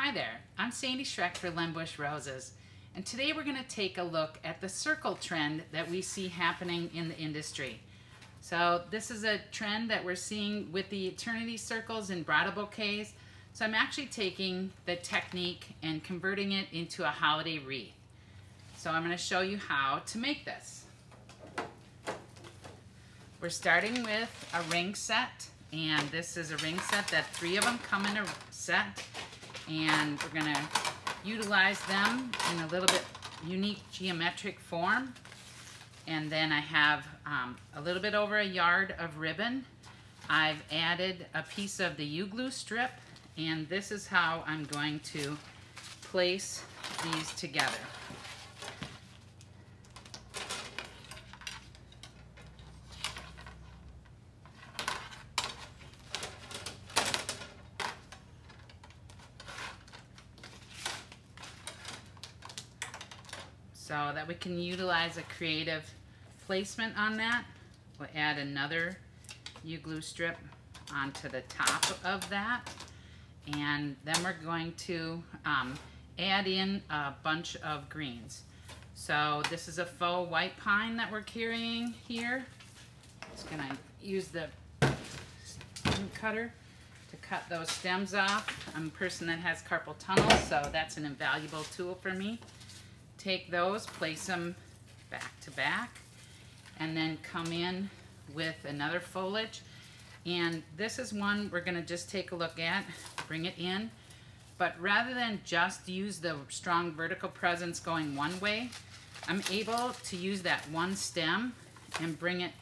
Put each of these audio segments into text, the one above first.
Hi there, I'm Sandy Schreck for Lembush Roses, and today we're going to take a look at the circle trend that we see happening in the industry. So this is a trend that we're seeing with the eternity circles in bridal bouquets. So I'm actually taking the technique and converting it into a holiday wreath. So I'm going to show you how to make this. We're starting with a ring set, and this is a ring set that 3 of them come in a set. And we're going to utilize them in a little bit unique geometric form. And then I have a little bit over a yard of ribbon. I've added a piece of the U-glue strip, and this is how I'm going to place these together. So that we can utilize a creative placement on that. We'll add another U-glue strip onto the top of that. And then we're going to add in a bunch of greens. So this is a faux white pine that we're carrying here. Just gonna use the stem cutter to cut those stems off. I'm a person that has carpal tunnel, so that's an invaluable tool for me. Take those, place them back to back, and then come in with another foliage. And this is one we're gonna just take a look at, bring it in. But rather than just use the strong vertical presence going one way, I'm able to use that one stem and bring it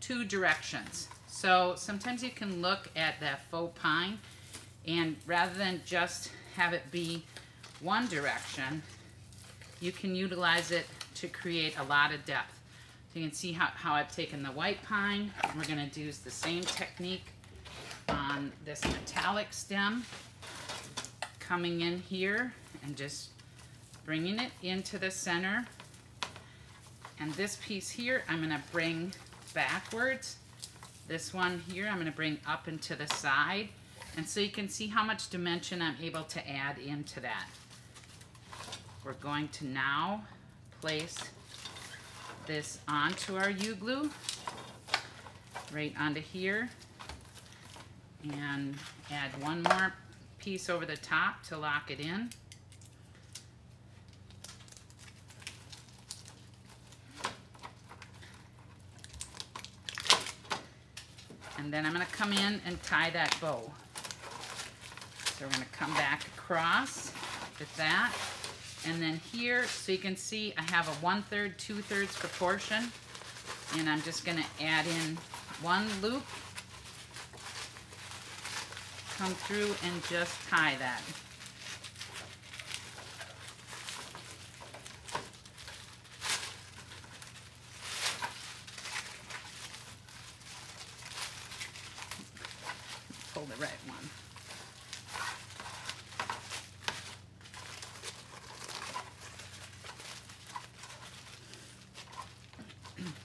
2 directions. So sometimes you can look at that faux pine, and rather than just have it be one direction, you can utilize it to create a lot of depth. So you can see how I've taken the white pine. We're gonna do the same technique on this metallic stem, coming in here and just bringing it into the center. And this piece here, I'm gonna bring backwards. This one here, I'm gonna bring up and to the side. And so you can see how much dimension I'm able to add into that. We're going to now place this onto our U-glue, right onto here, and add one more piece over the top to lock it in. And then I'm going to come in and tie that bow. So we're going to come back across with that. And then here, so you can see I have a 1/3, 2/3 proportion. And I'm just gonna add in one loop, come through and just tie that. Pull the right one.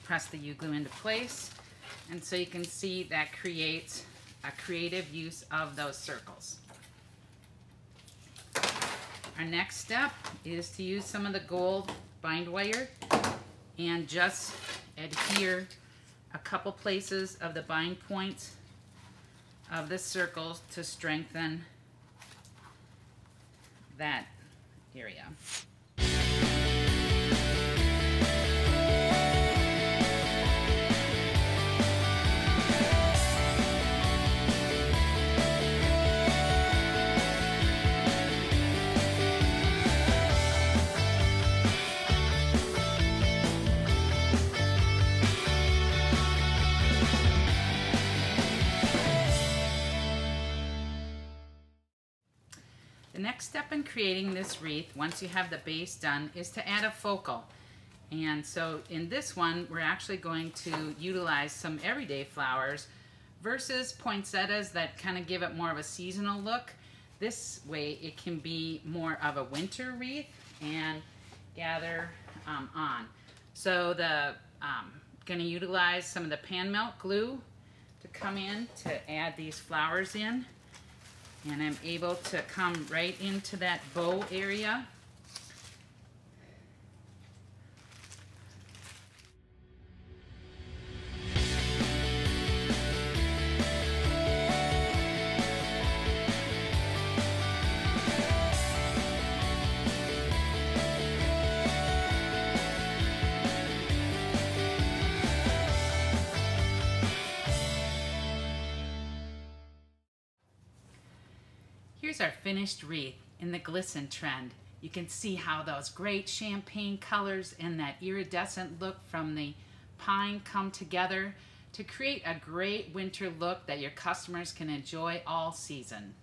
Press the U-glue into place, and so you can see that creates a creative use of those circles. Our next step is to use some of the gold bind wire and just adhere a couple places of the bind points of the circles to strengthen that area. The next step in creating this wreath, once you have the base done, is to add a focal. And so in this one, we're actually going to utilize some everyday flowers versus poinsettias that kind of give it more of a seasonal look. This way it can be more of a winter wreath and gather on. So going to utilize some of the pan melt glue to come in to add these flowers in. And I'm able to come right into that bow area. Here's our finished wreath in the glisten trend. You can see how those great champagne colors and that iridescent look from the pine come together to create a great winter look that your customers can enjoy all season.